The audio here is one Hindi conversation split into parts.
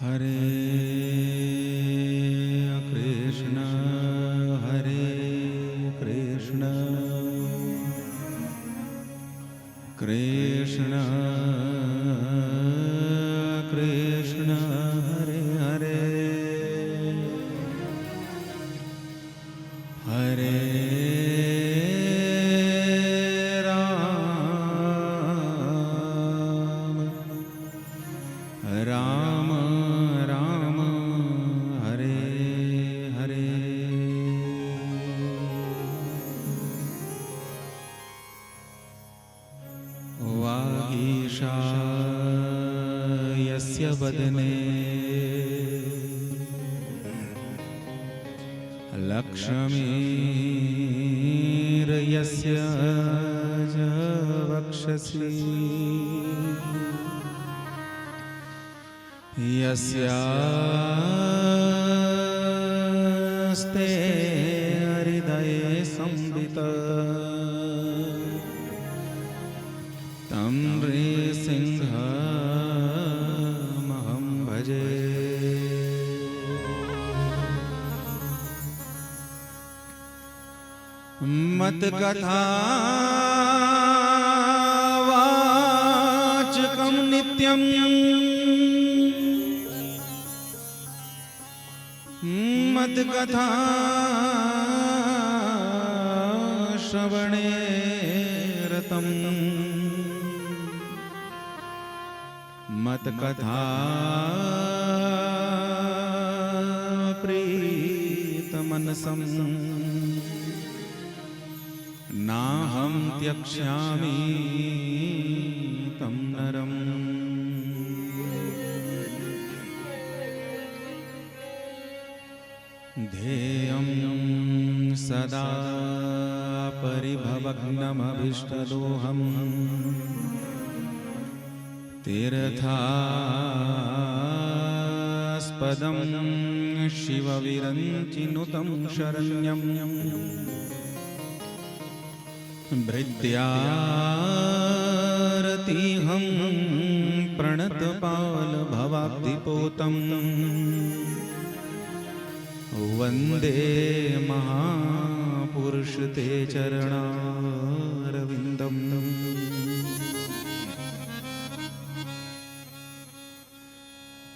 हरे कृष्ण कृष्ण कृष्ण कृष्ण हरे हरे हरे राम राम हरे हरे। वागीशा यस्य वदने लक्ष्मीर्यस्य च वक्षसि यस्यास्ते हृदये संवित् तं नृसिंहमहं भजे। मत्कथावाचकं नित्यं मत्कथा श्रवणे रतम् मत्कथा प्रीतमनसं नाहं त्यक्ष्यामि तं नरम्। ध्येयं सदा परिभवग्नमभीष्टदोहम् तीर्थास्पदं शिवविरञ्चिनुतं शरण्यं भृत्यारतिहं प्रणतपालभवाब्धिपोतम् वन्दे महापुरुष ते चरणारविन्दम्।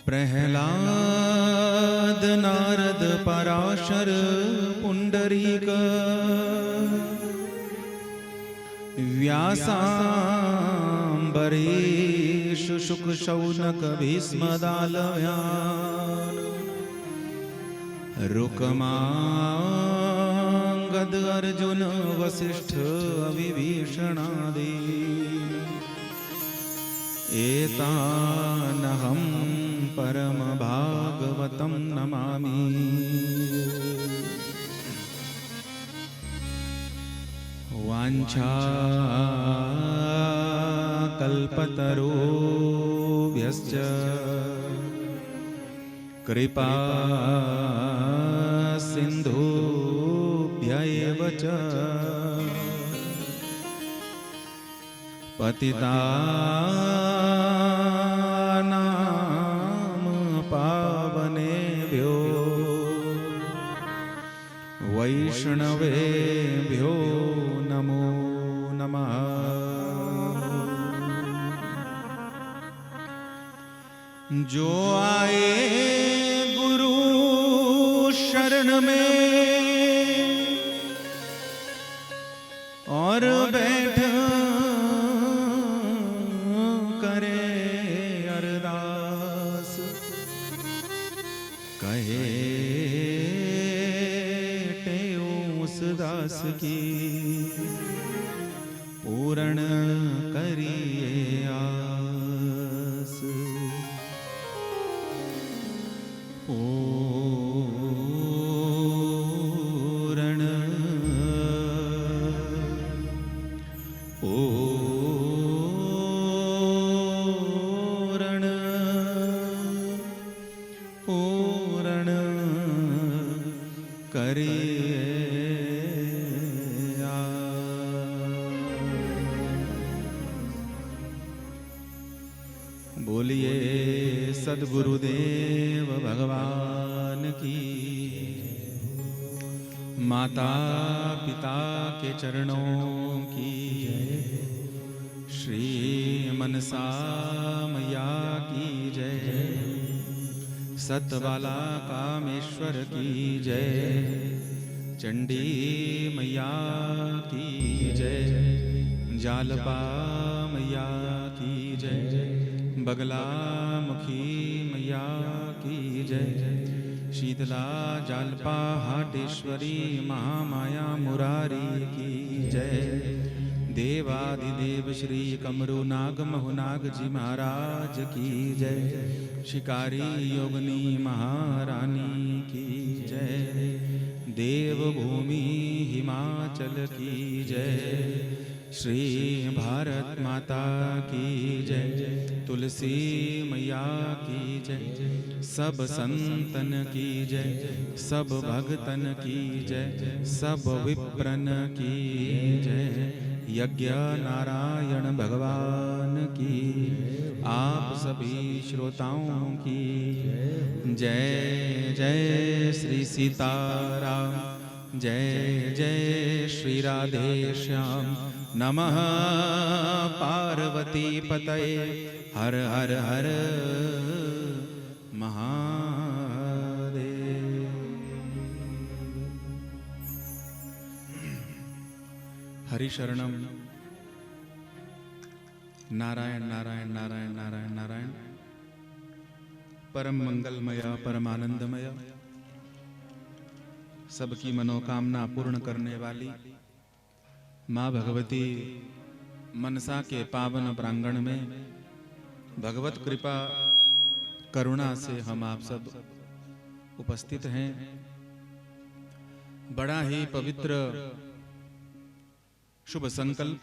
प्रह्लाद नारद पराशर पुंडरीक व्यासाम्बरीश शुक शौनक भीष्मदालव्यान् रुकमांगद अर्जुन वसिष्ठ विभीषणादि एतानहं परम भागवतं नमामि। वाञ्छा कल्पतरुभ्यश्च कृपा सिन्धुभ्य एव च पतितानां पावनेभ्यो वैष्णवेभ्यो नमो नमः। जो आए गुरु शरण में और बैठ करे अरदास कहे उस दास की पूर्ण करिए आस। पूर्ण पूर्ण पूर्ण करिए बोलिए सद्गुरुदेव भगवान की। माता पिता के चरणों की, श्री मनसा मैया की जय। सतबाला कामेश्वर की जय। चंडी मैया की जय। जालपा मैया की जय। बगला मुखी मैया की जय। शीतला जालपा हाटेश्वरी महामाया मुरारी की जय। देवाधिदेव श्री कमरु नाग महुनाग जी महाराज की जय। शिकारी योगनी महारानी की जय। देवभूमि हिमाचल की जय। श्री भारत माता की जय। तुलसी मैया की जय। सब संतन की जय। सब भक्तन की जय। सब विप्रन की जय। यज्ञ नारायण भगवान की, आप सभी श्रोताओं की जय। जय श्री सीताराम। जय जय श्री राधे श्याम। नमः पार्वती पतये। हर हर हर महादेव। हरि शरणम। नारायण नारायण नारायण नारायण नारायण। परम मंगलमय परम आनंदमय, सबकी मनोकामना पूर्ण करने वाली माँ भगवती मनसा के पावन प्रांगण में भगवत कृपा करुणा से हम आप सब उपस्थित हैं। बड़ा ही पवित्र शुभ संकल्प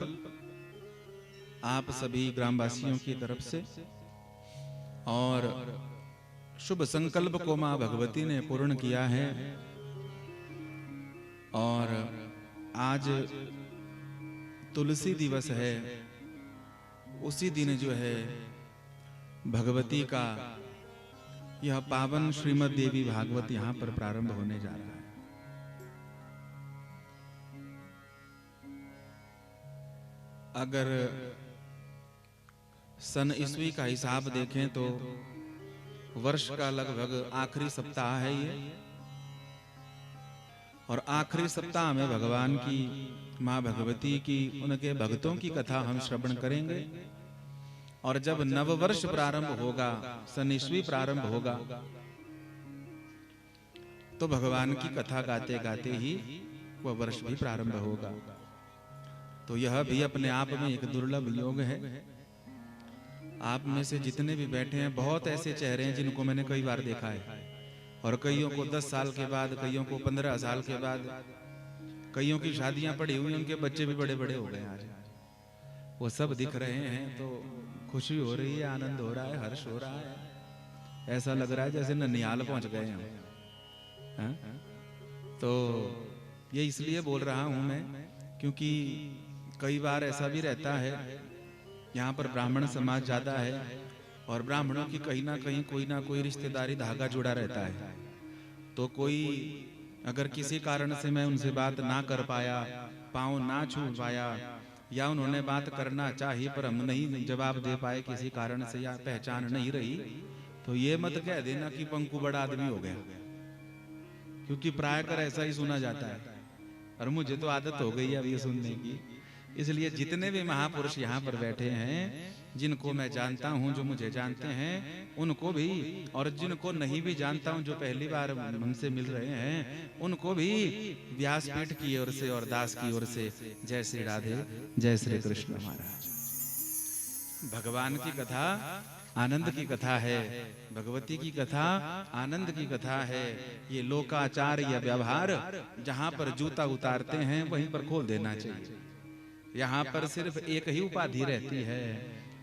आप सभी ग्रामवासियों की तरफ से, और शुभ संकल्प को मां भगवती ने पूर्ण किया है। और आज तुलसी दिवस है। उसी दिन जो है भगवती का यह पावन श्रीमद् देवी भागवत यहां पर प्रारंभ होने जा रहा है। अगर सन ईस्वी का हिसाब देखें तो वर्ष का लगभग आखिरी सप्ताह है ये, और आखिरी सप्ताह में भगवान की मां भगवती की उनके भक्तों की कथा हम श्रवण करेंगे। और जब नववर्ष प्रारंभ होगा, सन ईस्वी प्रारंभ होगा, तो भगवान की कथा गाते गाते ही वह वर्ष भी प्रारंभ होगा। तो यह भी अपने आप में एक दुर्लभ योग है। आप में से जितने भी बैठे हैं, बहुत ऐसे चेहरे हैं जिनको मैंने कई बार देखा है, और कईयों को 10 साल के बाद, कईयों को 15 साल के बाद, कईयों की शादियां पड़ी हुई, उनके बच्चे भी बड़े बड़े हो गए आज। वो सब दिख रहे हैं तो खुशी हो रही है, आनंद हो रहा है, हर्ष हो रहा है। ऐसा लग रहा है जैसे ननिहाल पहुंच गए हैं। तो ये इसलिए बोल रहा हूं मैं, क्योंकि कई बार ऐसा भी रहता है, यहाँ पर ब्राह्मण समाज ज्यादा है, और ब्राह्मणों की कहीं ना कहीं कोई ना कोई रिश्तेदारी धागा जुड़ा रहता है। तो कोई अगर किसी कारण से मैं उनसे बात ना कर पाया, पाँव ना छू पाया, या उन्होंने बात करना चाहिए पर हम नहीं जवाब दे पाए किसी कारण से, या पहचान नहीं रही, तो ये मत कह देना कि पंकु बड़ा आदमी हो गया, क्योंकि प्रायकर ऐसा ही सुना जाता है, और मुझे तो आदत हो गई है अब ये सुनने की। इसलिए जितने भी महापुरुष यहाँ पर बैठे हैं, जिनको मैं जानता हूँ, जो मुझे जानते हैं, उनको भी, और जिनको नहीं भी जानता हूँ, जो पहली बार हमसे मिल रहे हैं, उनको भी व्यासपीठ की ओर से और दास की ओर से जय श्री राधे, जय श्री कृष्ण महाराज। भगवान की कथा आनंद की कथा है, भगवती की कथा आनंद की कथा है। ये लोकाचार या व्यवहार जहाँ पर जूता उतारते हैं वहीं पर खोल देना चाहिए। यहाँ पर सिर्फ एक ही उपाधि रहती है,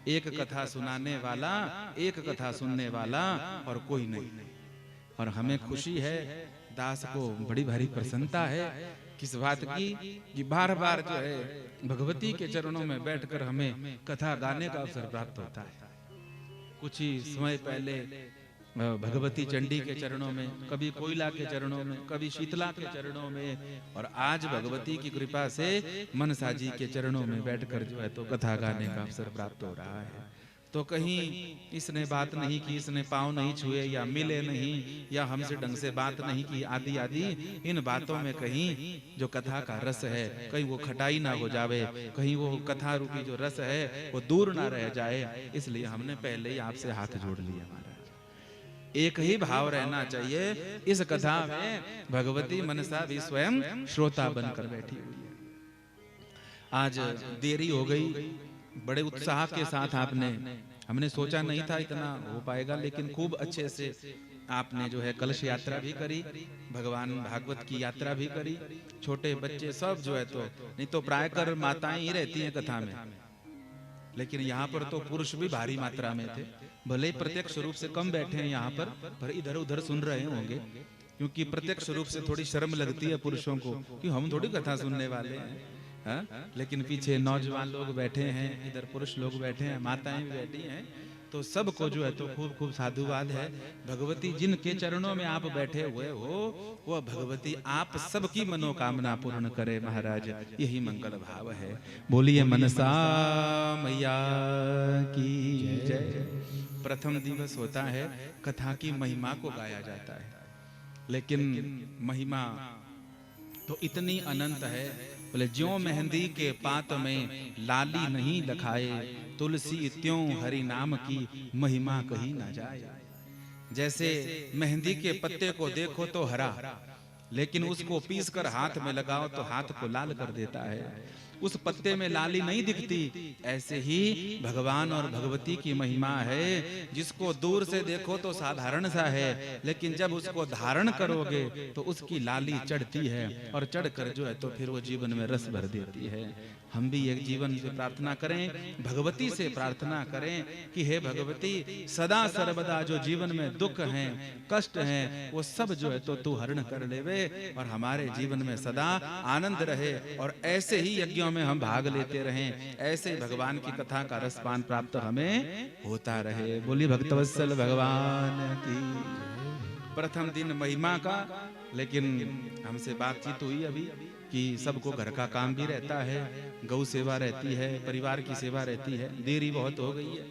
एक कथा सुनाने वाला, एक कथा सुनने वाला, और कोई नहीं। और हमें खुशी है, दास को बड़ी भारी प्रसन्नता है किस बात की, कि बार बार जो है भगवती के चरणों में बैठकर हमें कथा गाने का अवसर प्राप्त होता है। कुछ ही समय पहले भगवती चंडी के चरणों में, कभी कोयला के चरणों में, कभी शीतला के चरणों में, और आज भगवती की कृपा से मनसा जी के चरणों में बैठकर जो है तो कथा गाने का अवसर प्राप्त हो रहा है। तो कहीं इसने बात नहीं की, इसने पाँव नहीं छुए, या मिले नहीं, या हमसे ढंग से बात नहीं की, आदि आदि इन बातों में कहीं जो कथा का रस है कहीं वो खटाई ना हो जावे, कहीं वो कथा रूपी जो रस है वो दूर ना रह जाए, इसलिए हमने पहले ही आपसे हाथ जोड़ लिया। एक ही भाव रहना चाहिए। इस कथा में भगवती मनसा भी स्वयं श्रोता बनकर बैठी हुई है। आज देरी हो गई, बड़े उत्साह के साथ हमने सोचा नहीं था इतना हो पाएगा, लेकिन खूब अच्छे से आपने जो है कलश यात्रा भी करी, भगवान भागवत की यात्रा भी करी, छोटे बच्चे सब जो है तो, नहीं तो प्रायकर माताएं ही रहती हैं कथा में, लेकिन यहाँ पर तो पुरुष भी भारी मात्रा में थे। भले प्रत्यक्ष रूप से कम बैठे हैं यहाँ पर इधर उधर सुन रहे होंगे, क्योंकि प्रत्यक्ष रूप से थोड़ी शर्म लगती है पुरुषों को कि हम थोड़ी कथा सुनने वाले हैं, हाँ? लेकिन पीछे नौजवान लोग बैठे हैं, इधर पुरुष लोग बैठे हैं, माताएं भी बैठी हैं, तो सबको जो है तो खूब खूब साधुवाद है। भगवती जिनके चरणों में आप बैठे हुए हो, वह भगवती आप सबकी मनोकामना पूर्ण करे महाराज, यही मंगल भाव है। बोलिए मनसा मैया की जय। प्रथम दिवस होता है, कथा की महिमा को गाया जाता है, लेकिन महिमा तो इतनी अनंत है, बोले ज्यों मेहंदी के पात में लाली नहीं लखाए, तुलसी त्यों हरि नाम की महिमा कही ना जाए। जैसे मेहंदी के पत्ते को देखो तो हरा, लेकिन उसको पीस कर हाथ में लगाओ तो हाथ को लाल कर देता है, उस पत्ते में लाली नहीं दिखती। ऐसे ही भगवान और भगवती की महिमा है, जिसको दूर से देखो तो साधारण सा है, लेकिन जब उसको धारण करोगे तो उसकी लाली चढ़ती है, और चढ़कर जो है तो फिर वो जीवन में रस भर देती है। हम भी एक जीवन से प्रार्थना करें, भगवती से प्रार्थना करें कि हे भगवती, सदा सर्वदा जो जीवन में दुख हैं, कष्ट हैं, वो सब जो है तो तू हरण कर लेवे, और हमारे जीवन में सदा आनंद रहे, और ऐसे ही यज्ञों में हम भाग लेते रहें, ऐसे ही भगवान की कथा का रसपान प्राप्त हमें होता रहे। बोली भक्तवत्सल भगवान की। प्रथम दिन महिमा का, लेकिन हमसे बातचीत हुई अभी कि सबको घर का काम भी रहता है, गौ सेवा रहती है, परिवार की सेवा रहती है, देरी बहुत हो गई है।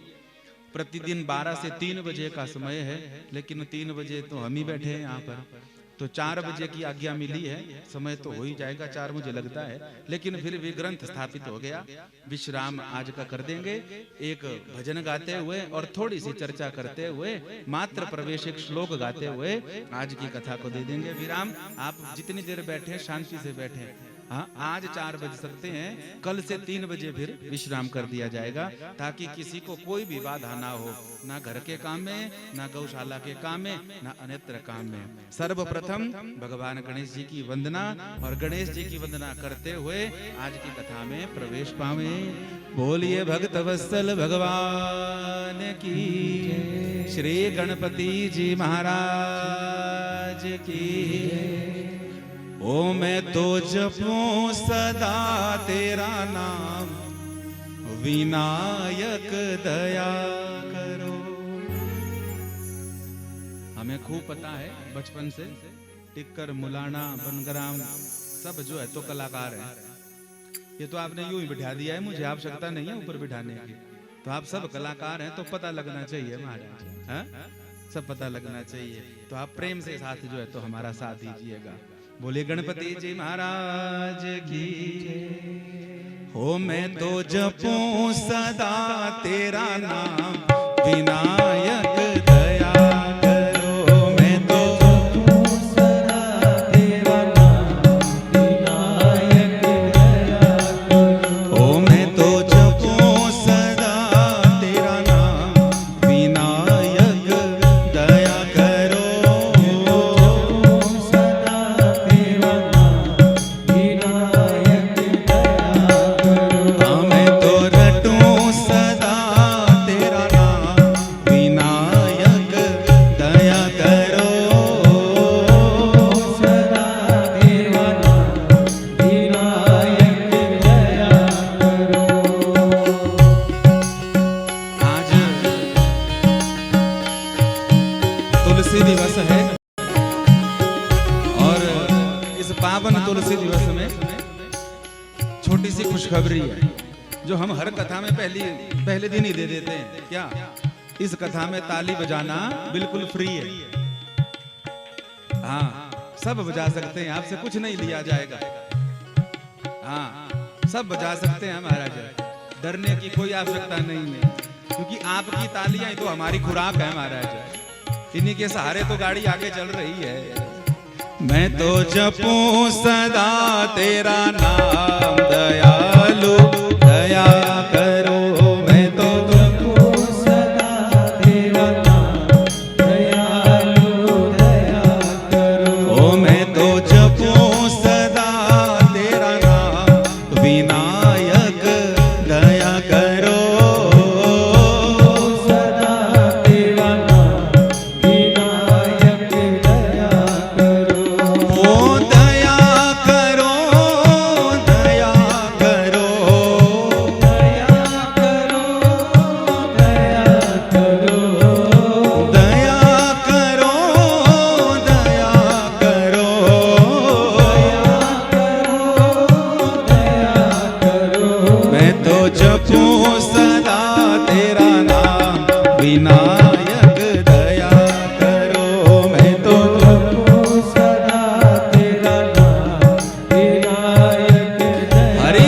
प्रतिदिन 12 से 3 बजे का समय है, लेकिन 3 बजे तो हम ही बैठे हैं यहाँ पर, तो 4 बजे की आज्ञा मिली है, समय तो हो ही जाएगा 4 मुझे लगता है, लेकिन फिर भी ग्रंथ स्थापित हो गया। विश्राम आज का कर देंगे, एक भजन गाते हुए और थोड़ी सी चर्चा करते हुए, मात्र प्रवेशिक श्लोक गाते हुए आज की कथा को दे देंगे विराम। आप जितनी देर बैठे शांति से बैठे, हाँ आज 4 बज सकते हैं, कल से 3 बजे फिर विश्राम कर दिया जाएगा, ताकि किसी को कोई भी बाधा ना हो, ना घर के काम में, ना गौशाला के काम में, ना अन्यत्र काम में। सर्वप्रथम भगवान गणेश जी की वंदना, और गणेश जी की वंदना करते हुए आज की कथा में प्रवेश पावे। बोलिए भक्त वत्सल भगवान की, श्री गणपति जी महाराज की। ओ मैं तो जपूं सदा तेरा नाम, विनायक दया करो। हमें खूब पता है बचपन से, टिक्कर, मुलाना, बनग्राम सब जो है तो कलाकार हैं। ये तो आपने यूं ही बिठा दिया है, मुझे आवश्यकता नहीं है ऊपर बिठाने की, तो आप सब कलाकार हैं, तो पता लगना चाहिए महाराज, हाँ? सब पता लगना चाहिए, तो आप प्रेम से साथ जो है तो हमारा साथ दीजिएगा। बोले गणपति जी महाराज की। हो मैं तो जपूं सदा तेरा नाम, विनायक दया करो। मैं तो जपूं सदा तेरा नाम, विनायक दया करो। हो मैं तो जपूं सदा तेरा नाम, विनायक दया करो। तुलसी दिवस है और इस पावन तुलसी दिवस में छोटी सी खुशखबरी है जो हम हर कथा में पहले दिन ही दे देते हैं। क्या? इस कथा में ताली बजाना बिल्कुल फ्री है। हाँ, सब बजा सकते हैं, आपसे कुछ नहीं लिया जाएगा। हाँ, सब बजा सकते हैं महाराज, डरने की कोई आवश्यकता नहीं है, क्योंकि आपकी तालियां ही तो हमारी खुराक है महाराज। इन्हीं के सहारे तो गाड़ी आगे चल रही है। मैं तो जपूं सदा तेरा नाम दयालु दया करो। मैं तो जपूं सदा तेरा नाम दयालु दया करो। ओ मैं तो जपूं सदा तेरा नाम विनायक दया करो। विनायक दया करो। मैं तो जपूं सदा तेरा नाम विनायक दया। हरि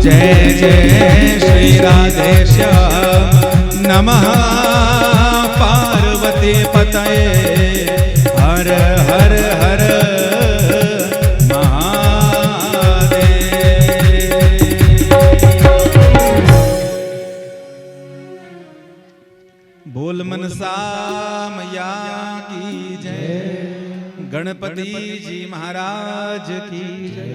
जय जय श्री राधेश्याम नमः पार्वती पतये हर हर हर बोल मनसा मैया की जय, गणपति जी महाराज की जय।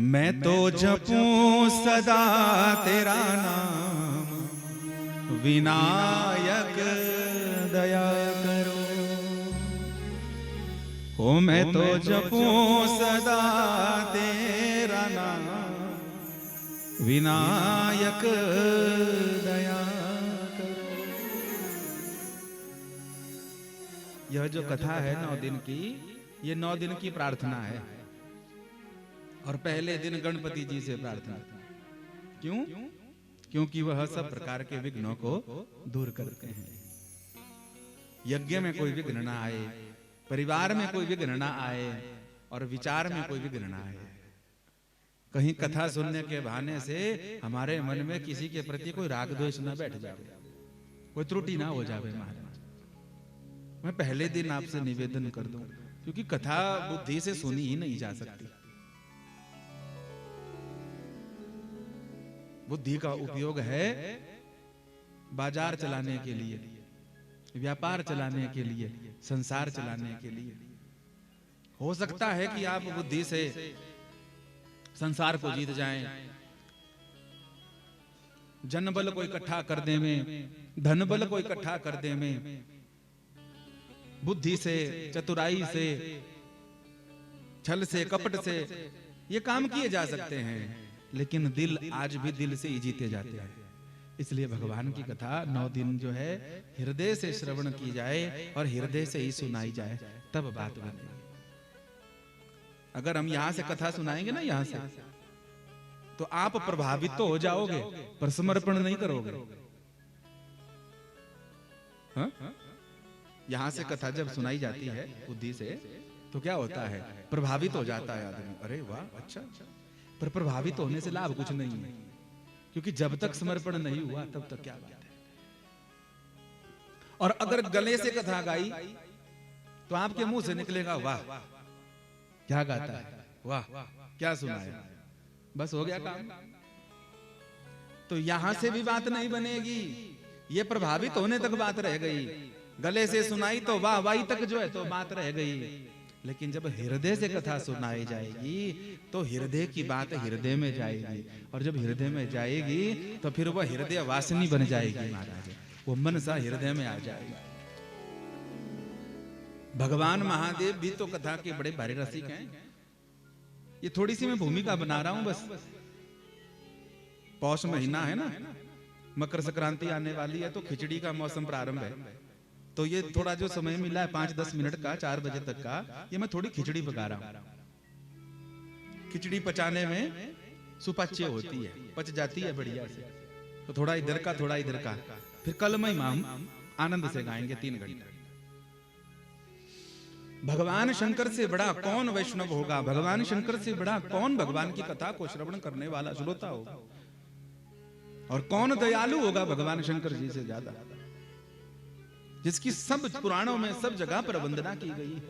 मैं तो जपूं सदा तेरा नाम, विनायक दया करो। ओ मैं तो जपूं सदा तेरा नाम, विनायक दया करो। यह जो कथा है 9 दिन की, ये 9 दिन की प्रार्थना है। और पहले दिन गणपति जी से प्रार्थना। क्यों? क्योंकि वह सब प्रकार के विघ्नों को दूर करते हैं। यज्ञ में कोई विघ्न ना आए, परिवार में कोई विघ्न ना आए, और विचार में कोई विघ्न ना आए। कहीं कथा सुनने के बहाने से हमारे मन में किसी के प्रति कोई राग द्वेष ना बैठ जाए, कोई त्रुटि ना हो जाए। महाराज, मैं पहले दिन आपसे निवेदन कर दूं, क्योंकि कथा बुद्धि से सुनी ही नहीं जा सकती। बुद्धि का उपयोग है बाजार चलाने के लिए, व्यापार चलाने के लिए, संसार चलाने के लिए। हो सकता है कि आप बुद्धि से संसार को जीत जाएं, जन बल को इकट्ठा कर दे में, धन बल को इकट्ठा कर दे में, बुद्धि से, चतुराई से, छल से, कपट से ये काम किए जा सकते हैं। लेकिन दिल, आज भी दिल से ही जीते जाते हैं। इसलिए भगवान की कथा 9 दिन जो है हृदय से श्रवण की जाए और हृदय से ही सुनाई जाए, तब बात बनेगी। अगर हम यहां से कथा सुनाएंगे ना, यहां से, तो आप प्रभावित तो हो जाओगे, पर समर्पण नहीं करोगे। हाँ? यहां से कथा जब सुनाई जाती है बुद्धि से, तो क्या होता है? प्रभावित हो जाता है आदमी। अरे वाह, अच्छा। पर प्रभावित होने से लाभ कुछ नहीं है, क्योंकि जब तक समर्पण नहीं हुआ तब तक क्या बात है। और अगर गले से कथा गाई तो आपके मुंह से निकलेगा वाह, क्या गाता है, वाह क्या सुनाया, बस हो गया काम। तो यहां से भी बात नहीं बनेगी, ये प्रभावित होने तक बात रह गई। गले से सुनाई तो वाह वाही तक जो है तो बात रह गई। लेकिन जब हृदय से कथा सुनाई जाएगी तो हृदय की बात हृदय में जाएगी, और जब हृदय में जाएगी तो फिर वह हृदय वासनी बन जाएगी महाराज, वो मन सा हृदय में आ जाएगा। भगवान महादेव भी तो कथा के बड़े भारी रसिक हैं। ये थोड़ी सी मैं भूमिका बना रहा हूं बस। पौष महीना है ना, मकर संक्रांति आने वाली है, तो खिचड़ी का मौसम प्रारंभ है। तो ये थोड़ा जो समय मिला है 5-10 मिनट का, 4 बजे तक का, ये मैं थोड़ी खिचड़ी पका रहा हूं। खिचड़ी पचाने में सुपाच्य होती है, पच जाती है बढ़िया से। तो थोड़ा इधर का, थोड़ा इधर का, फिर कल में हम आनंद से गाएंगे 3 घंटे। भगवान शंकर से बड़ा कौन वैष्णव होगा, भगवान शंकर से बड़ा कौन भगवान की कथा को श्रवण करने वाला श्रोता होगा, और कौन दयालु होगा भगवान शंकर जी से ज्यादा, जिसकी सब पुराणों में सब जगह पर वंदना की गई है।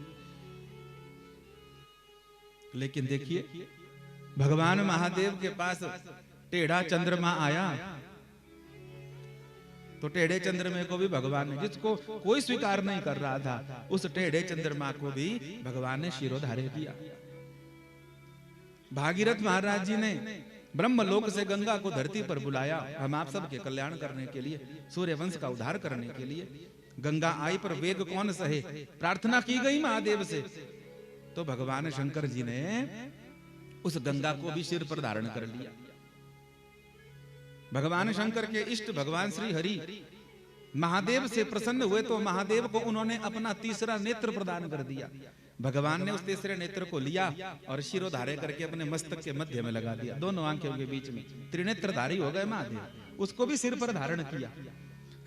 लेकिन देखिए, भगवान महादेव के पास टेढ़ा चंद्रमा आया, तो टेढ़े चंद्रमा को भी भगवान ने, जिसको कोई स्वीकार नहीं कर रहा था, उस टेढ़े चंद्रमा को भी भगवान ने शिरोधार्य किया। भागीरथ महाराज जी ने ब्रह्मलोक से गंगा को धरती पर बुलाया, हम आप सबके कल्याण करने के लिए, सूर्य वंश का उद्धार करने के लिए। गंगा आई पर वेग कौन सहे, प्रार्थना की गई महादेव से, तो भगवान शंकर जी ने उस गंगा को भी सिर पर धारण कर लिया। भगवान शंकर के इष्ट भगवान श्री हरि महादेव से प्रसन्न हुए, तो महादेव को उन्होंने अपना तीसरा नेत्र प्रदान कर दिया। भगवान ने उस तीसरे नेत्र को लिया और शिरोधार्य करके अपने मस्तक के मध्य में लगा दिया, दोनों आंखों के बीच में। त्रिनेत्रधारी हो गए महादेव, उसको भी सिर पर धारण किया।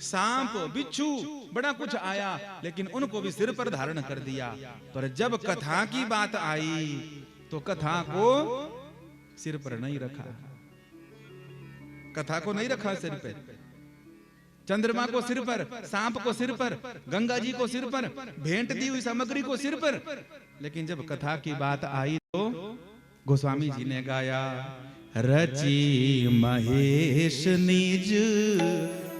सांप, बिच्छू, बड़ा कुछ आया, लेकिन उनको भी सिर पर धारण कर दिया। पर जब कथा की बात आई तो कथा को सिर पर नहीं रखा, कथा को नहीं रखा सिर पे, चंद्रमा को सिर पर, सांप को सिर पर, गंगा जी को सिर पर, भेंट दी हुई सामग्री को सिर पर। लेकिन जब कथा की बात आई तो गोस्वामी जी ने गाया, रची महेश निज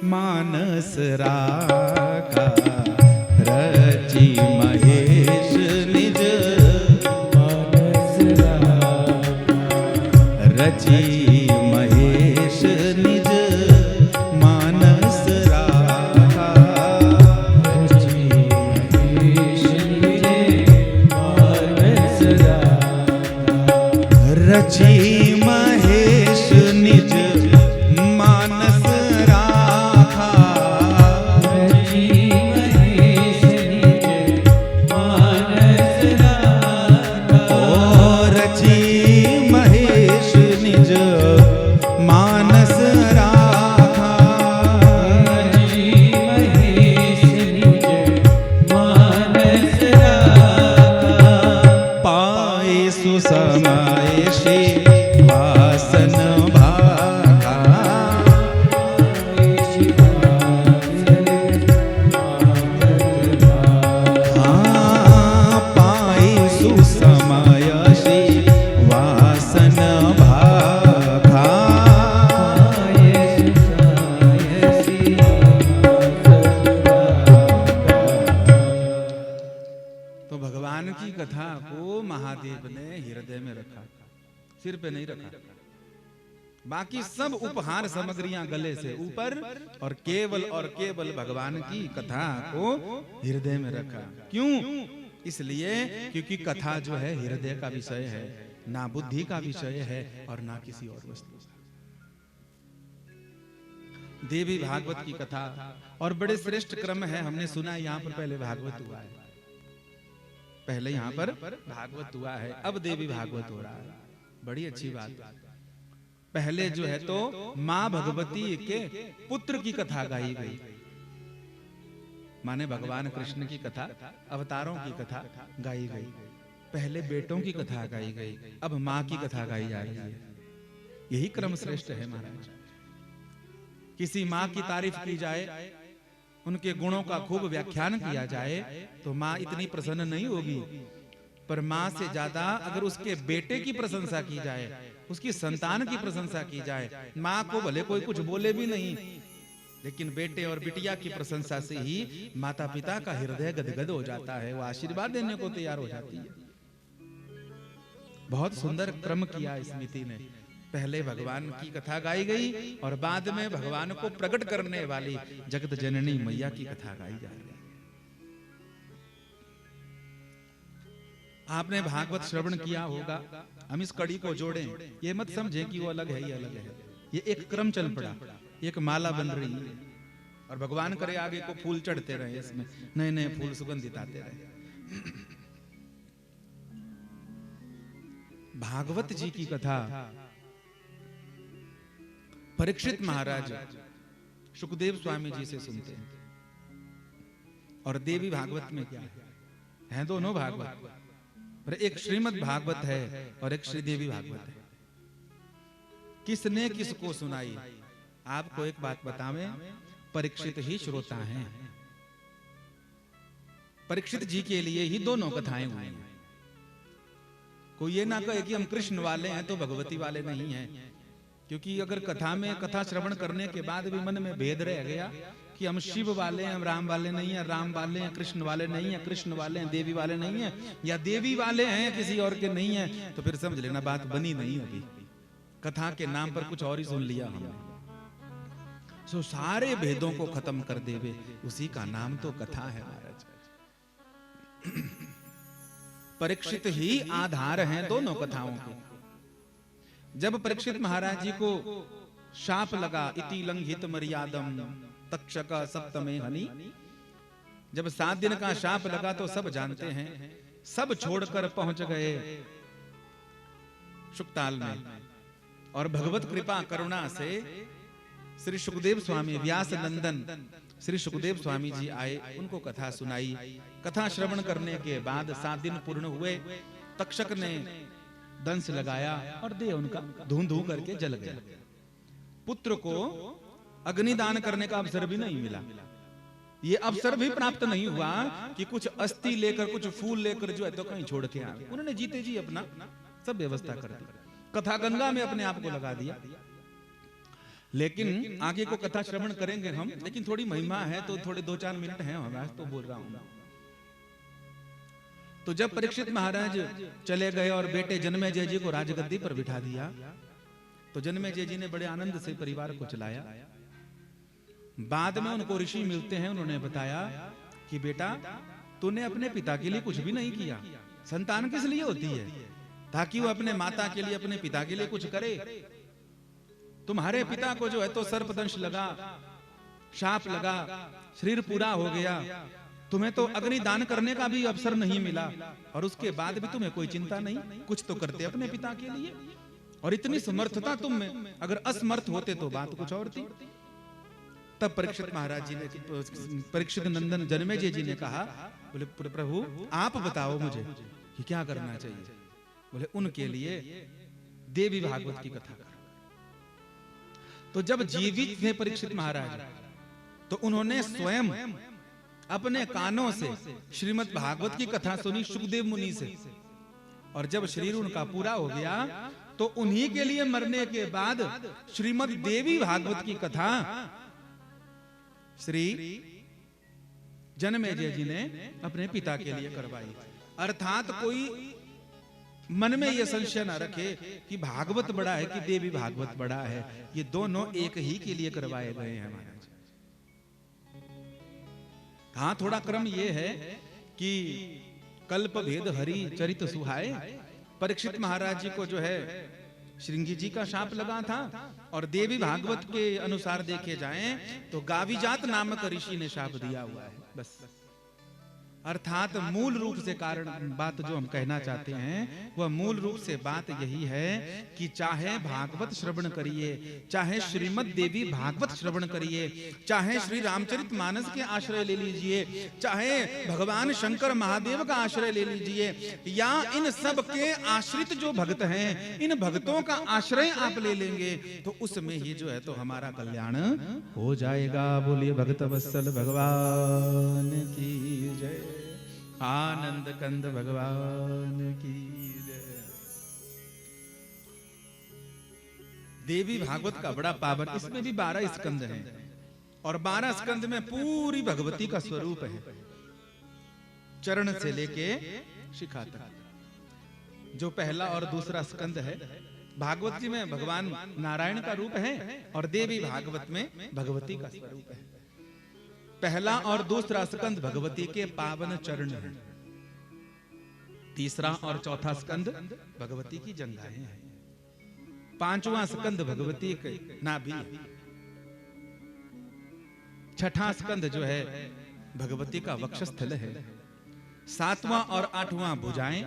मानस राखा, रची महेश निज मानस राखा, रची महेश निज मानस राखा, रची महेश निज मानस राखा, रची महेश निज मानस राखा, रची महेश निज मानस राखा, ओ रची महेश निज मानस राखा, रची महेश निज मानस राखा, पाए सुसमय श्री वासन भागा, हाँ पाए सुसमय श्री वासन भागा, तो भगवान की कथा को महादेव ने हृदय में रखा, सिर पे नहीं रखा। बाकी सब उपहार सामग्रियां गले से ऊपर और केवल भगवान की कथा को हृदय में रखा। क्यों? इसलिए क्योंकि कथा जो है हृदय का विषय है, ना बुद्धि का विषय है और ना किसी और वस्तु का। देवी भागवत की कथा और बड़े श्रेष्ठ क्रम है, हमने सुना यहाँ पर पहले भागवत हुआ है, पहले यहाँ पर भागवत हुआ है, अब देवी भागवत हो रहा है। बड़ी अच्छी बात। पहले जो है तो माँ भगवती के पुत्र की कथा गाई गई, माने भगवान कृष्ण की कथा, अवतारों की कथा गाई गई। पहले बेटों की कथा गाई गई, अब माँ की कथा गाई जा रही है। यही क्रम श्रेष्ठ है महाराज। किसी माँ की तारीफ की जाए, उनके गुणों का खूब व्याख्यान किया जाए तो माँ इतनी प्रसन्न नहीं होगी, पर माँ से ज्यादा अगर उसके बेटे की प्रशंसा की जाए, उसकी संतान की प्रशंसा की जाए, माँ को भले कोई कुछ बोले भी नहीं, लेकिन बेटे और बिटिया की प्रशंसा से ही माता पिता का हृदय गदगद हो जाता है, वो आशीर्वाद देने को तैयार हो जाती है। बहुत सुंदर क्रम किया स्मृति ने। पहले भगवान की कथा गाई गई और बाद में भगवान को प्रकट करने वाली जगत जननी मैया की कथा गाई जा रही है। आपने भागवत श्रवण किया होगा, हम इस कड़ी को जोड़ें, ये मत समझें कि वो अलग है, ये अलग है। ये एक क्रम चल पड़ा, एक माला बन रही है और भगवान करे आगे को फूल चढ़ते रहे, इसमें नए नए फूल सुगंधित आते रहे। भागवत जी की कथा परीक्षित महाराज सुखदेव स्वामी जी से सुनते हैं। और देवी भागवत में क्या है दोनों भागवत, पर एक श्रीमद् भागवत है और एक श्रीदेवी भागवत है। किसने किसको सुनाई? आपको एक बात बतावें, परीक्षित ही श्रोता हैं। परीक्षित जी के लिए ही दोनों कथाएं हुई हैं। कोई ये ना कहे कि हम कृष्ण वाले हैं तो भगवती वाले नहीं हैं, क्योंकि अगर कथा में कथा श्रवण करने के बाद भी मन में भेद रह गया कि हम शिव वाले हैं, हम राम वाले नहीं हैं, राम वाले हैं कृष्ण वाले नहीं हैं, कृष्ण वाले हैं देवी वाले नहीं हैं, या देवी वाले हैं किसी और के नहीं हैं, तो फिर समझ लेना बात बनी नहीं अभी। कथा के नाम पर कुछ और ही सुन लिया हमने। सो सारे भेदों को खत्म कर देवे, उसी का नाम तो कथा है महाराज। परीक्षित ही आधार हैं दोनों कथाओं के। जब परीक्षित महाराज जी को शाप लगा, इति लंघित मर्यादम तक्षक सप्तमे हनि, जब 7 दिन का शाप लगा तो सब जानते हैं, सब छोड़कर पहुंच गए शुकताल में। और भगवत कृपा करुणा से श्री सुखदेव स्वामी व्यास नंदन श्री सुखदेव स्वामी जी आए, उनको कथा सुनाई। कथा श्रवण करने के बाद 7 दिन पूर्ण हुए। तक्षक ने दंश लगाया और देह उनका धू धू करके जल गया। पुत्र को अग्निदान करने का अवसर भी नहीं मिला। ये अवसर भी प्राप्त नहीं हुआ कि कुछ अस्थि लेकर, कुछ फूल लेकर जो है तो कहीं छोड़ के आए। उन्होंने जीते जी अपना सब व्यवस्था कर दी, कथा गंगा में अपने आप को लगा दिया। लेकिन आगे को कथा श्रवण करेंगे हम, लेकिन थोड़ी महिमा है तो थोड़े 2-4 मिनट हैं हमारे, तो बोल रहा हूं। तो जब परीक्षित महाराज चले गए और बेटे जन्मेजय जी को राजगद्दी पर बिठा दिया, तो जन्मेजय जी ने बड़े आनंद से परिवार को चलाया। बाद में उनको ऋषि मिलते हैं, उन्होंने बताया कि बेटा तूने अपने पिता के लिए कुछ भी नहीं किया। संतान किस लिए होती है? ताकि वो अपने माता के लिए, अपने पिता के लिए कुछ करे। तुम्हारे पिता को जो है तो सर्पदंश लगा, शाप लगा, शरीर पूरा हो गया, तुम्हें तो अग्नि दान करने का भी अवसर नहीं मिला, और उसके बाद भी तुम्हें कोई चिंता नहीं, कुछ तो करते अपने पिता के लिए। और इतनी समर्थता तुम में, अगर असमर्थ होते तो बात कुछ और थी। तब परीक्षित महाराज जी ने, परीक्षित नंदन जन्मेजय जी ने कहा, बोले प्रभु आप बताओ मुझे कि क्या करना चाहिए। बोले उनके लिए देवी भागवत की कथा करो। तो जब जीवित थे परीक्षित महाराज, तो उन्होंने स्वयं अपने कानों से श्रीमद् भागवत की कथा सुनी सुखदेव मुनि से। और जब शरीर उनका पूरा हो गया, तो उन्हीं के लिए मरने के बाद श्रीमद् देवी भागवत की कथा श्री जन्मेजय जी ने अपने पिता के लिए करवाई। अर्थात कोई मन में यह संशय न रखे कि भागवत बड़ा है कि देवी भागवत बड़ा है, ये दोनों एक ही के लिए करवाए गए हैं महाराज। हाँ, थोड़ा क्रम ये है कि कल्प भेद हरि चरित सुहाए। परीक्षित महाराज जी को जो है श्रृंगी जी का शाप लगा था, और देवी भागवत के अनुसार देखे जाएं तो गाविजात नामक ऋषि ने शाप दिया हुआ है। बस अर्थात मूल रूप से कारण बात जो हम कहना चाहते हैं, वह मूल रूप से बात यही है कि चाहे भागवत श्रवण करिए, चाहे श्रीमद् देवी भागवत श्रवण करिए, चाहे श्री रामचरित मानस के आश्रय ले लीजिए, चाहे भगवान शंकर महादेव का आश्रय ले लीजिए, या इन सब के आश्रित जो भक्त हैं, इन भक्तों का आश्रय आप ले लेंगे, तो उसमें ही जो है तो हमारा कल्याण हो जाएगा। बोलिए भक्त वत्सल भगवान की जय, आनंद कंद भगवान की जय। देवी भागवत का बड़ा पावन, इसमें भी 12 स्कंद हैं, और 12 स्कंद में पूरी भगवती का स्वरूप है, चरण से लेके शिखा तक। जो पहला और दूसरा स्कंद है, भागवत जी में भगवान नारायण का रूप है, और देवी भागवत में भगवती का स्वरूप है। पहला और दूसरा स्कंद भगवती के पावन चरण हैं, तीसरा और चौथा स्कंद भगवती की जंघाएं हैं, पांचवा स्कंद भगवती के नाभि, छठा स्कंद जो है भगवती का वक्षस्थल है, सातवां और आठवां भुजाएं,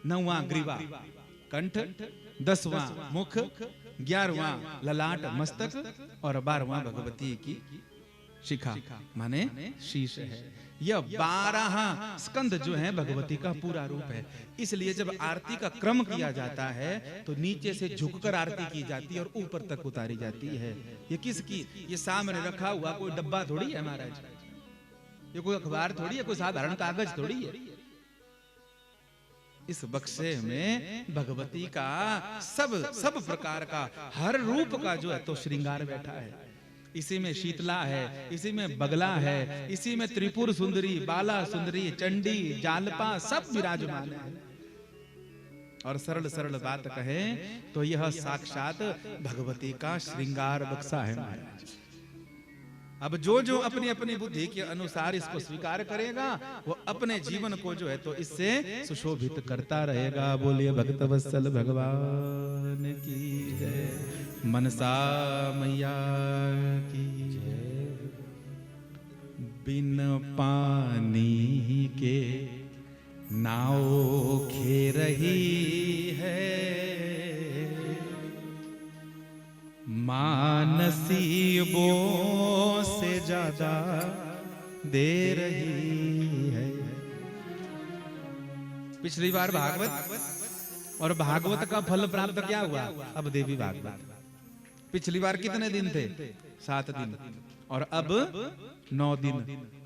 नौवां ग्रीवा कंठ, 10वां मुख, 11वां ललाट मस्तक, और 12वां भगवती की शिखा माने शीश है। यह 12 स्कंद जो है भगवती का पूरा रूप है। इसलिए जब आरती का क्रम किया जाता है, तो नीचे से झुककर आरती की जाती है और ऊपर तक उतारी जाती है। ये किसकी? ये सामने रखा हुआ कोई डब्बा थोड़ी है महाराज, ये कोई अखबार थोड़ी है, कोई साधारण कागज थोड़ी है। इस बक्से में भगवती का सब प्रकार का, हर रूप का जो है तो श्रृंगार बैठा है। इसी में शीतला है, इसी में बगला है, इसी में त्रिपुर सुंदरी, बाला सुंदरी, चंडी, जालपा सब विराजमान है। और सरल सरल बात कहें तो यह साक्षात भगवती का श्रृंगार बक्सा है महाराज। अब जो जो अपनी अपनी बुद्धि के अनुसार इसको स्वीकार करेगा, वो अपने जीवन को जो है तो इससे सुशोभित करता रहेगा। बोलिए भक्त वत्सल भगवान की जय, मनसा मैया की जय। बिन पानी के नाव खे रही है, मानसीबों से ज्यादा दे रही है। पिछली बार भागवत और भागवत का फल प्राप्त क्या हुआ? अब देवी भागवत। पिछली बार कितने दिन थे? 7 दिन, और अब 9 दिन,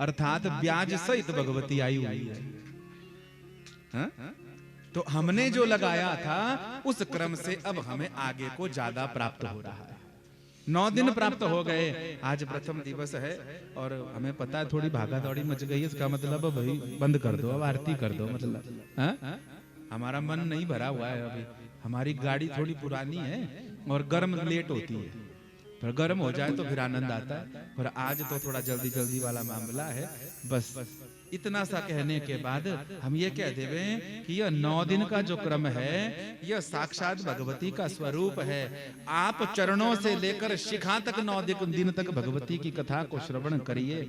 अर्थात ब्याज सहित भगवती आई हुई है। हा? तो हमने जो लगाया था उस क्रम से अब हमें आगे को ज्यादा प्राप्त हो रहा है। 9 दिन प्राप्त हो गए, आज प्रथम दिवस है और हमें पता है थोड़ी भागा दौड़ी मच गई है। इसका मतलब भाई बंद कर दो, अब आरती कर दो। मतलब हा? हमारा मन नहीं भरा हुआ है अभी, हमारी गाड़ी थोड़ी पुरानी है और गर्म लेट होती है, पर गर्म हो जाए तो फिर आनंद आता है। पर आज तो थोड़ा जल्दी जल्दी वाला मामला है। बस इतना सा कहने के बाद हम ये कह देवे कि यह 9 दिन का जो क्रम है यह साक्षात भगवती का स्वरूप है। आप चरणों से लेकर शिखा तक 9 दिन तक भगवती की कथा को श्रवण करिए।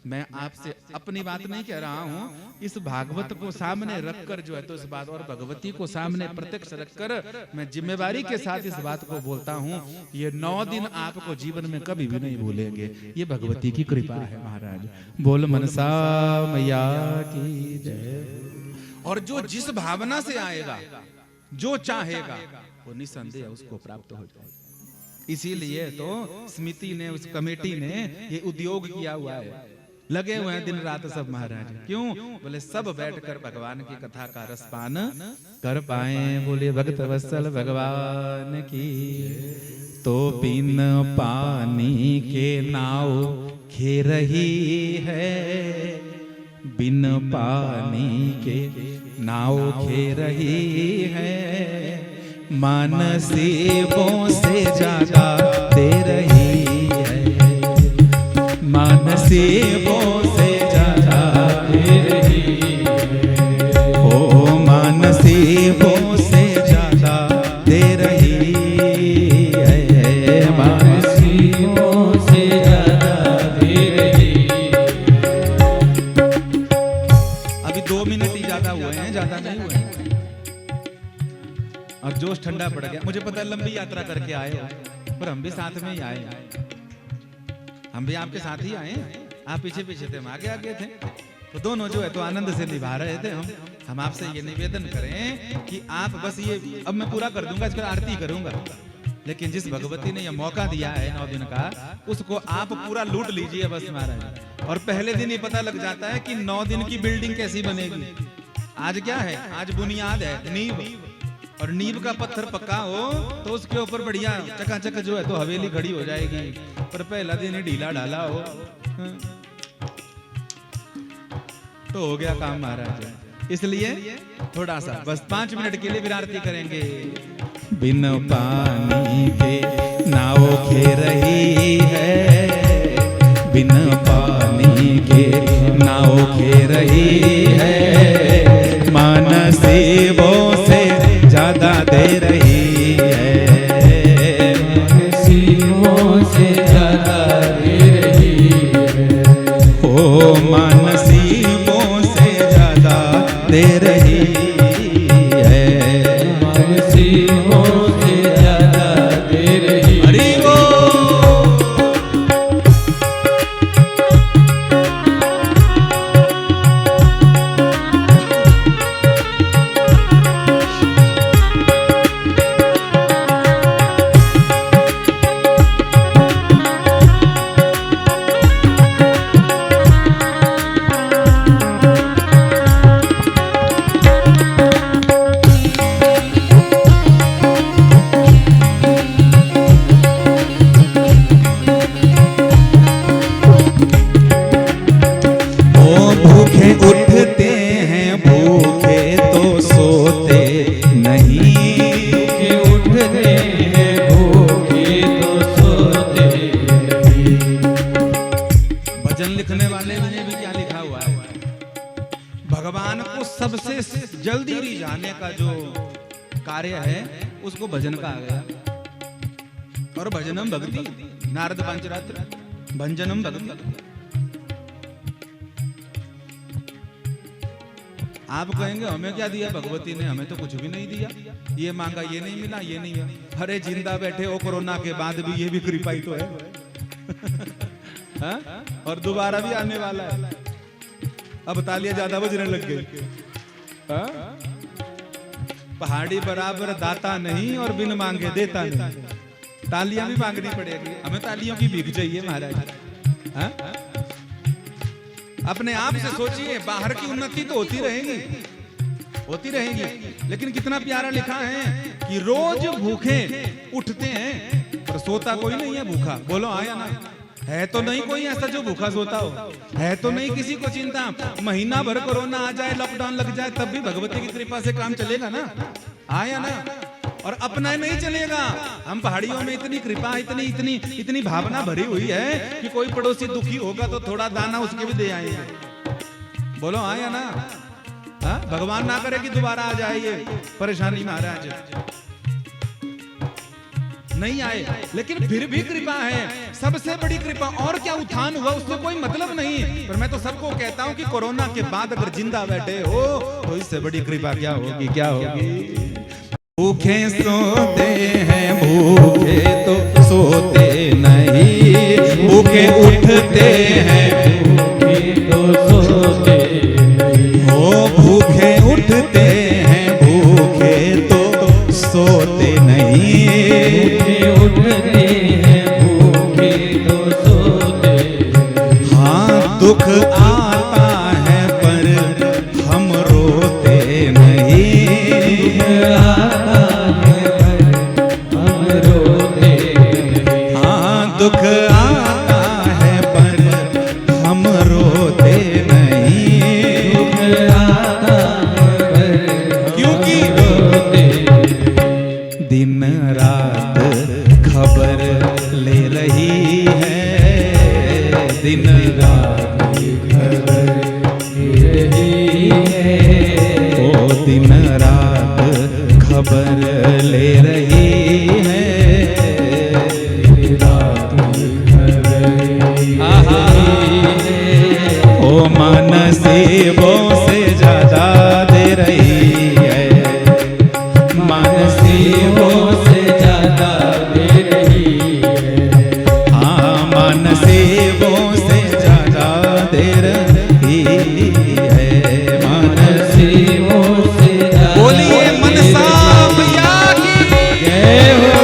मैं आपसे अपनी बात नहीं कह रहा हूं, इस भागवत को सामने रखकर जो है तो इस बात और भगवती को सामने प्रत्यक्ष रखकर मैं जिम्मेवारी के साथ इस बात को बोलता हूं, ये 9 दिन आपको जीवन में कभी भी नहीं भूलेंगे। ये भगवती की कृपा है महाराज। बोल मनसा मैया की जय। और जो जिस भावना से आएगा, जो चाहेगा, वो निसंदेह उसको प्राप्त हो जाएगा। इसीलिए तो समिति ने, उस कमेटी ने ये उद्योग किया हुआ है, लगे हुए हैं दिन रात सब महाराज। क्यों? बोले सब बैठकर भगवान की कथा का रसपान कर पाए। बोले भक्त वत्सल भगवान की। तो बिन पानी के नाव खे रही है, बिन पानी के नाव खे रही है, मानसीबों से ज्यादा दे रही है, मानसीबों से ज्यादा दे रही है, ओ मानसीबों से ज्यादा दे रही है, मानसीबों से ज्यादा दे रही है। अभी 2 मिनट ही ज्यादा हुए हैं, ज्यादा नहीं हुए हैं, और जोश ठंडा पड़ गया। मुझे पता है लंबी यात्रा करके आए हो, पर हम भी साथ में ही आए, हम भी आपके साथ ही आए। आप पीछे पीछे थे, हम आगे आगे थे, तो दोनों जो है तो आनंद से निभा रहे थे। हम आपसे ये निवेदन करें कि आप बस ये, अब मैं पूरा कर दूंगा, इसके आरती करूंगा, लेकिन जिस भगवती ने ये मौका दिया है 9 दिन का, उसको आप पूरा लूट लीजिए बस महाराज। और पहले दिन ही पता लग जाता है कि 9 दिन की बिल्डिंग कैसी बनेगी। आज क्या है? आज बुनियाद है, नींव, और नींव का पत्थर पक्का हो तो उसके ऊपर बढ़िया चकाचक जो है तो हवेली खड़ी हो जाएगी। पर पहला दिन ही ढीला ढाला हो तो हो गया काम महाराज। इसलिए थोड़ा सा बस 5 मिनट के लिए फिर आरती करेंगे। बिन पानी के नाव खे रही है, बिन पानी के नाव खे रही है, मानसीबों से ज्यादा दे रही है, मानसीबों से ज्यादा दे रही है, ओ मानसीबों से ज्यादा दे रही है, मानसीबों से ज्यादा दे रही है। हरि बोल। उठते हैं भूखे तो सोते नहीं, उठते हैं भूखे तो सोते नहीं। भजन लिखने वाले ने भी क्या लिखा हुआ है? भगवान को सबसे जल्दी रिझाने का जो कार्य है उसको भजन का आ गया। और भजनम भक्ति, नारद पंचरात्र, भंजनम भक्ति। आप कहेंगे हमें क्या दिया भगवती ने? हमें तो कुछ भी नहीं दिया, ये मांगा ये नहीं मिला, ये नहीं है। अरे जिंदा बैठे हो कोरोना के बाद भी, ये भी कृपा ही तो है। हा? और दोबारा भी आने वाला है। अब तालियां ज्यादा बजने लग गई। पहाड़ी बराबर दाता नहीं और बिन मांगे देता नहीं। तालियां भी मांगनी पड़ेगी, हमें तालियों की भीख चाहिए महाराज। हाँ? अपने आप से सोचिए, बाहर की उन्नति तो होती रहेगी, लेकिन कितना प्यारा लिखा है कि रोज भूखे उठते हैं पर सोता कोई नहीं है भूखा। बोलो आया ना? है तो नहीं कोई ऐसा जो भूखा सोता हो? है तो नहीं किसी को चिंता? महीना भर कोरोना आ जाए, लॉकडाउन लग जाए, तब भी भगवती की कृपा से काम चलेगा ना? आया ना? और अपना नहीं चलेगा। हम पहाड़ियों में इतनी कृपा, इतनी भावना भरी हुई है कि कोई पड़ोसी दुखी होगा तो थोड़ा दाना उसके भी दे आएंगे। बोलो आया ना? हाँ? भगवान ना करे कि दोबारा आ जाए ये परेशानी महाराज, नहीं आए, लेकिन फिर भी कृपा है, सबसे बड़ी कृपा। और क्या उत्थान हुआ उससे कोई मतलब नहीं, पर मैं तो सबको कहता हूं कि कोरोना के बाद अगर जिंदा बैठे हो तो इससे बड़ी कृपा क्या होगी? क्या होगी? भूखे सोते हैं, भूखे तो सोते नहीं, भूखे उठते हैं, भूखे तो सोते नहीं। ओ भूखे उठते हैं, भूखे तो सोते नहीं, भूखे उठते हैं, भूखे तो सोते। हाँ दुख आता है पर हम रोते नहीं, दुख आता है पर हम रोते नहीं, दुख आता है क्योंकि दिन रात खबर ले रही है, दिन रात खबर ले रही है, ओ दिन रात खबर ले रही है। ओ मन नसीबों से ज्यादा दे रही है, मन नसीबों से ज्यादा दे रही है। हाँ मन नसीबों से ज्यादा दे रही है, मन नसीबों से ज्यादा। बोलिए मनसा मैया की जय हो।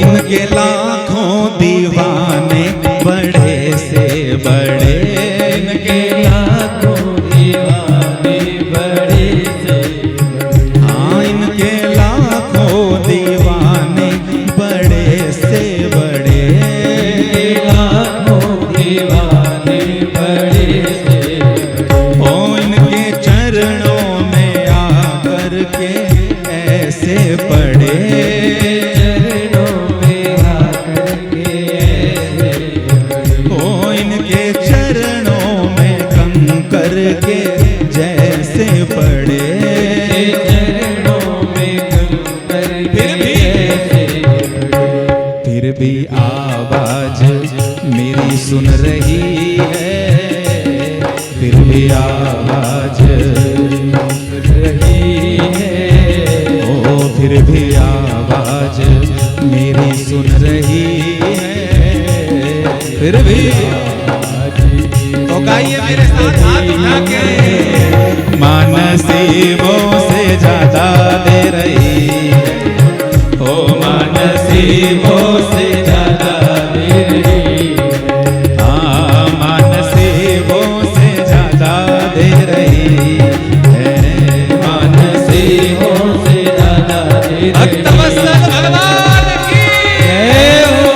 इनके लाखों दीवाने बड़े से बड़े, इनके लाखों दीवाने बड़े से बड़े। हाँ इनके लाखों दीवाने बड़े से बड़े, लाखों दीवाने बड़े से बड़े। ओ इनके चरणों में आकर के ऐसे पड़े, के जैसे पड़े, चरणों में कंकर फिर भी आवाज मेरी सुन रही है, फिर भी आवाज सुन रही है, ओ फिर भी आवाज मेरी सुन रही है, फिर भी। तो गाइए मेरे साथ हाथ उठा के, मां नसीबों से ज्यादा दे रही है, ओ मां नसीबों से ज्यादा दे रही है। हाँ मां नसीबों से ज्यादा दे रही है, मां नसीबों से ज्यादा दे रही है। भगवान की जय हो।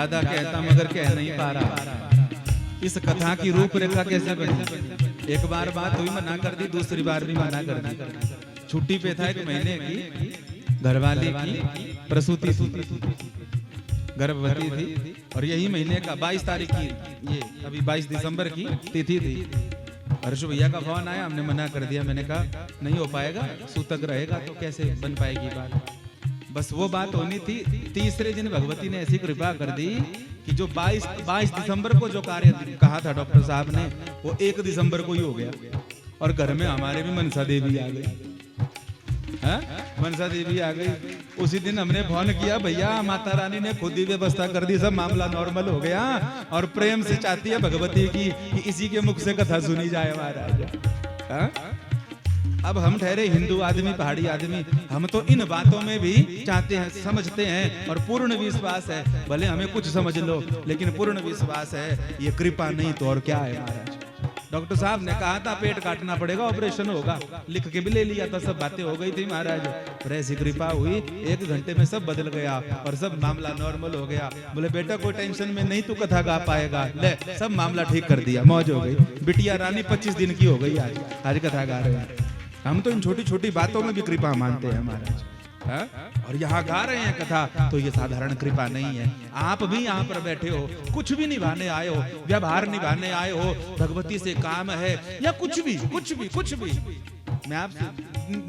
ज्यादा कहता मगर कह नहीं पा रहा। इस कथा की रूपरेखा कैसे बनी? एक बार बात हुई, मना कर दी, दूसरी बार भी मना कर दी। छुट्टी पे था, 1 महीने की घरवाली की प्रसूति थी, गर्भवती थी, और यही महीने का 22 तारीख की, ये अभी 22 दिसंबर की तिथि थी। हर्ष भैया का फोन आया, हमने मना कर दिया। मैंने कहा नहीं हो पाएगा, सूतक रहेगा तो कैसे बन पाएगी बात। बस वो बात होनी थी। तीसरे दिन भगवती ने ऐसी कृपा कर दी कि जो 22 दिसंबर को जो कार्य कहा था डॉक्टर साहब ने, वो 1 दिसंबर को ही हो गया। और घर में हमारे भी मनसा देवी आ गई। मनसा देवी आ गई। उसी दिन हमने फोन किया, भैया माता रानी ने खुद ही व्यवस्था कर दी, सब मामला नॉर्मल हो गया। और प्रेम से चाहती है भगवती की कि इसी के मुख से कथा सुनी जाए महाराज। अब हम ठहरे हिंदू आदमी, पहाड़ी आदमी, हम तो इन बातों में भी चाहते हैं, समझते हैं, और पूर्ण विश्वास है। भले हमें कुछ समझ लो, लेकिन पूर्ण विश्वास है। ये कृपा नहीं तो और क्या है महाराज। डॉक्टर साहब ने कहा था पेट काटना पड़ेगा, ऑपरेशन होगा, लिख के भी ले लिया था, सब बातें हो गई थी महाराज। पर ऐसी कृपा हुई, 1 घंटे में सब बदल गया और सब मामला नॉर्मल हो गया। बोले बेटा कोई टेंशन में नहीं, तू कथा गा पाएगा। ले सब मामला ठीक कर दिया, मौज हो गई। बिटिया रानी 25 दिन की हो गई, आज कथा गा रहे हैं। हम तो इन छोटी छोटी बातों में भी कृपा मानते हैं महाराज। और यहाँ गा रहे हैं कथा, तो ये साधारण कृपा नहीं है। आप भी यहाँ पर बैठे हो, कुछ भी निभाने आए हो, व्यवहार निभाने आए हो, भगवती से काम है या कुछ भी। मैं आपसे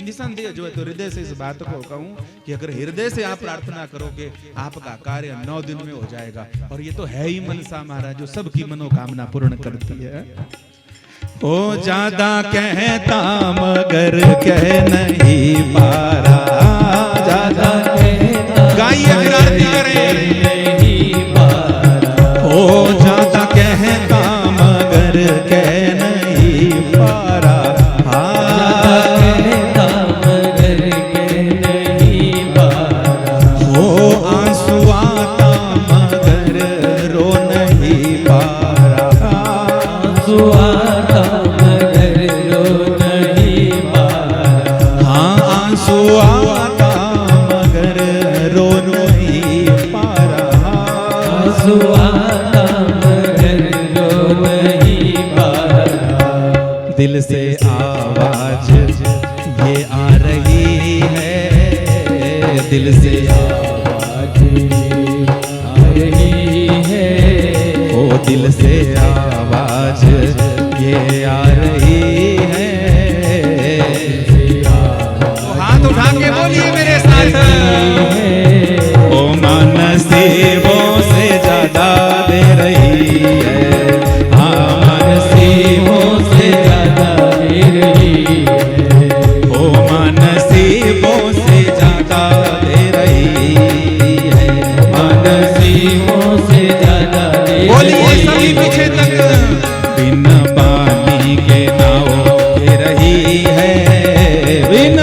निसंदेह जो है तो हृदय से इस बात को कहूँ कि अगर हृदय से आप प्रार्थना करोगे, आपका कार्य 9 दिन में हो जाएगा। और ये तो है ही मनसा महाराज, जो सबकी मनोकामना पूर्ण करती है। ओ ज्यादा कहता मगर कह नहीं पा रहा, ज्यादा कहता गाइए फिर आरती करें, नहीं पा रहा। ओ ज्यादा कहता मगर कह नहीं पा रहा, कहता मगर कह नहीं पा रहा। ओ आंसू आता मगर रो नहीं पा रहा, आंसू आता मगर रो नहीं पा रहा, आंसू आता मगर रो नहीं पा रहा। दिल से आवाज ये आ रही है, दिल से आवाज आ रही है, ओ दिल से आवाज ये आ रही है। उठा के बोलिए मेरे साथ, ओ मन सेवों से ज्यादा दे रही है, हाँ मन सेवों से ज्यादा दे रही है, ओ मन सेवों से ज्यादा दे रही है, मन सेवों से ज्यादा दे रही है। बोलिए सभी पीछे तक, बिन पानी के नाव दे रही है, बिन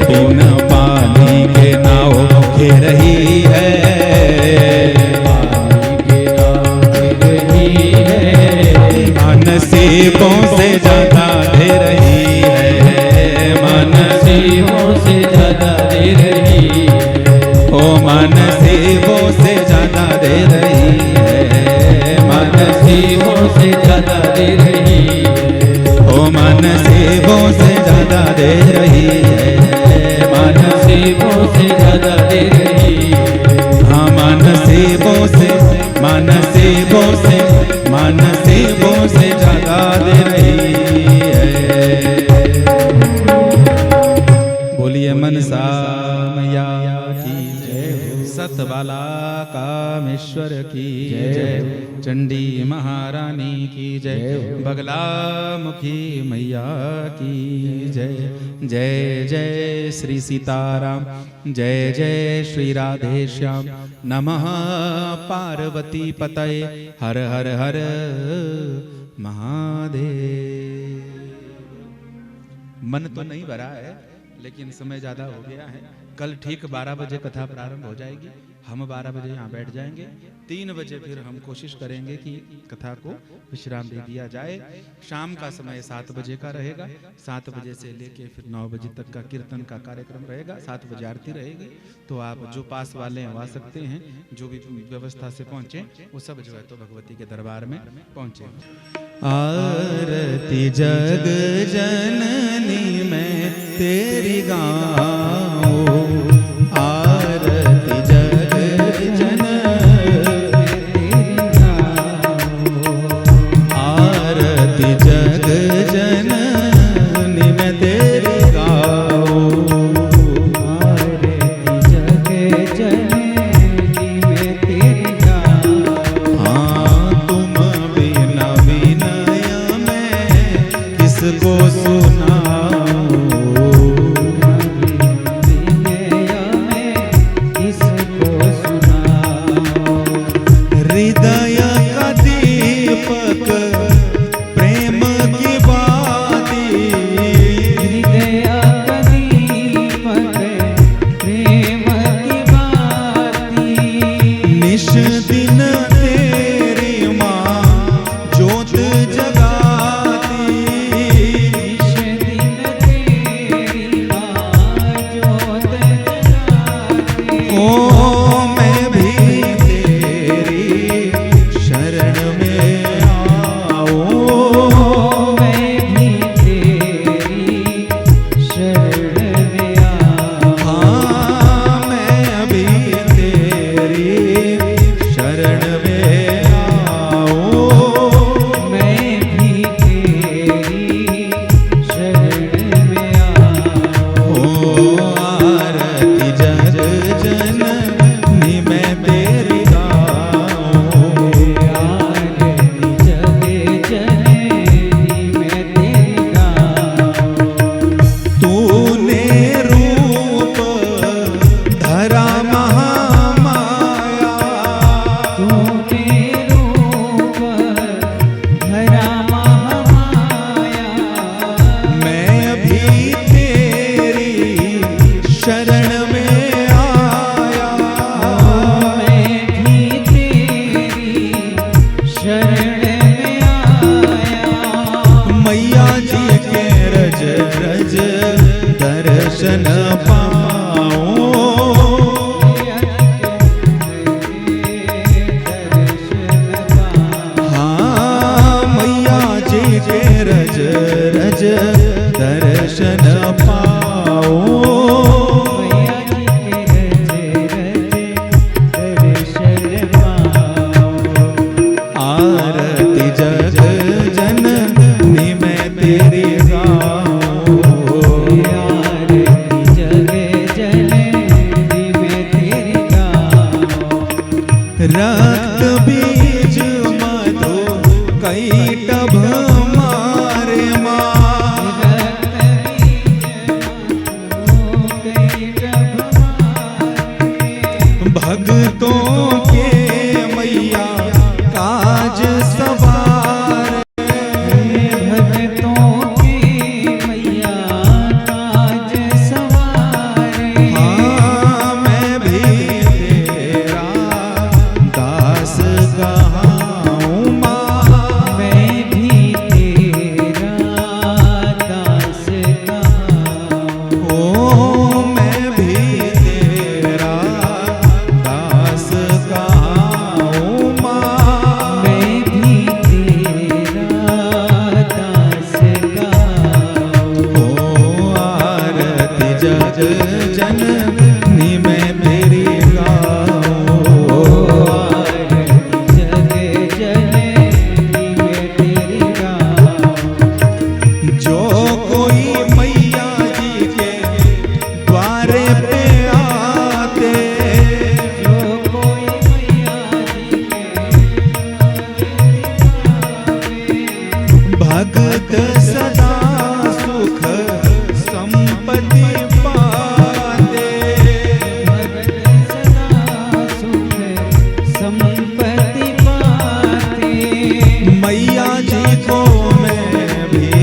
बिन पानी के नाव घे रही है, मन सेवों से ज्यादा दे रही है, मन सेवों से ज्यादा दे रही है, ओ मन सेवों से ज्यादा दे रही है, मन सेवों से ज्यादा दे रही है, ओ मन सेवों से ज्यादा दे रही है, मन सेवों से ज्यादा दे रही है, हाँ मन सेवों से, मन सेवों से, मन सेवों से ज्यादा दे रही है। बोलिए मनसा मैया की जय, सतबाला कामेश्वर की जय, चंडी महारानी की जय, बगला मुखी मैया की जय। जय जय श्री सीताराम, जय जय श्री राधे श्याम, नमः पार्वती पतये, हर हर हर महादेव। मन तो नहीं भरा है, लेकिन समय ज्यादा हो गया है। कल ठीक 12 बजे कथा प्रारंभ हो जाएगी। हम 12 बजे यहाँ बैठ जाएंगे। 3 बजे फिर हम कोशिश करेंगे कि कथा को विश्राम दे दिया जाए। शाम का समय 7 बजे का रहेगा। 7 बजे से लेके फिर 9 बजे तक का कीर्तन का कार्यक्रम रहेगा। 7 बजे आरती रहेगी। तो आप जो पास वाले हैं वो आ सकते हैं, जो भी व्यवस्था से पहुँचे वो सब जो है तो भगवती के दरबार में पहुँचे। आरती जग जननी मैं तेरी गाऊं, आरती जग जननी तेरी गाऊं, आरती जग जननी मैं तेरी गाऊं, आरती जग जननी मैं तेरी गाऊं। हाँ तुम बिना विनय में किसको सुनाऊं, हृदय का दीपक प्रेम की बाती, हृदय का दीपक प्रेम की बाती, निश दिन तेरी माँ ज्योत जगाती, निश दिन तेरी माँ ज्योत जगाती। ओ मैं भी दर्शन पाऊं, हाँ मैया जी के रज रज दर्शन पाऊं, आरती जग जननी मैं तेरी रक्त बीज मधु कैटभ मारे माँ, भक्तों के मैया काज सवार, भक्तों के मैया काज सवार। हाँ मैं भी तेरा दास कहाऊं माँ, मैं भी तेरा दास कहाऊं, ओ मैं भी तेरा दास कहाऊं माँ, मैं भी तेरा दास कहाऊं। ओ आरती जग जननी मैं तेरी भगत सदा सुख संपत्ति पाते, भगत सदा सुख संपत्ति पाते। मैया जी को मैं भी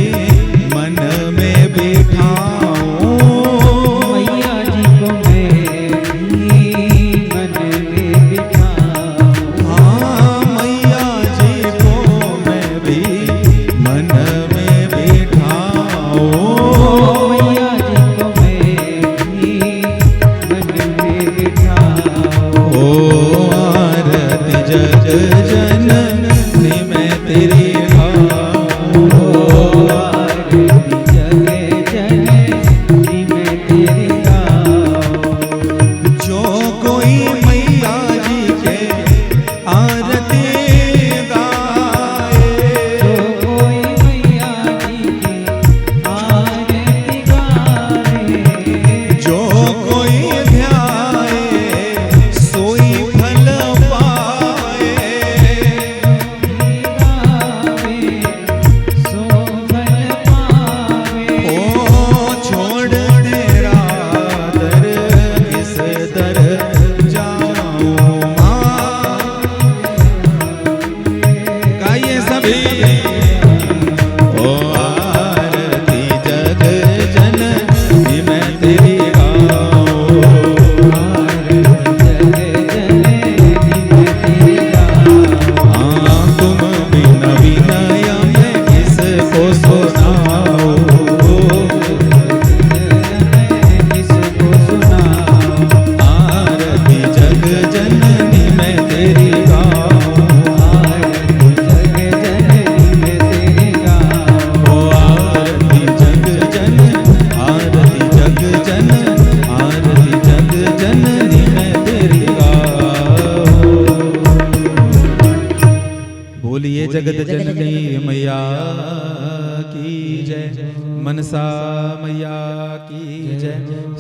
मन में बिठाऊं, मैया जी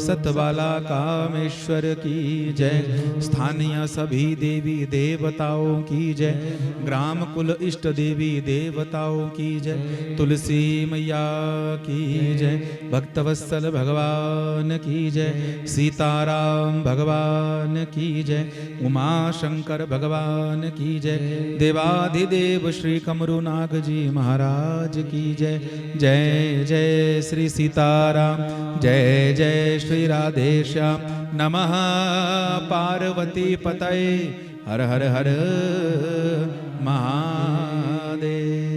सतबाला कामेश्वर की जय। स्थानीय सभी देवी देवताओं की जय। ग्राम कुल इष्ट देवी देवताओं की जय। तुलसी मैया की जय। भक्तवत्सल भगवान की जय। सीताराम भगवान की जय। उमा शंकर भगवान की जय। देवाधिदेव श्री कमरुनाग जी महाराज की जय। जय जय श्री सीताराम, जय जय श्री राधेश्याम। नमः पार्वती पतये, हर हर हर महादेव।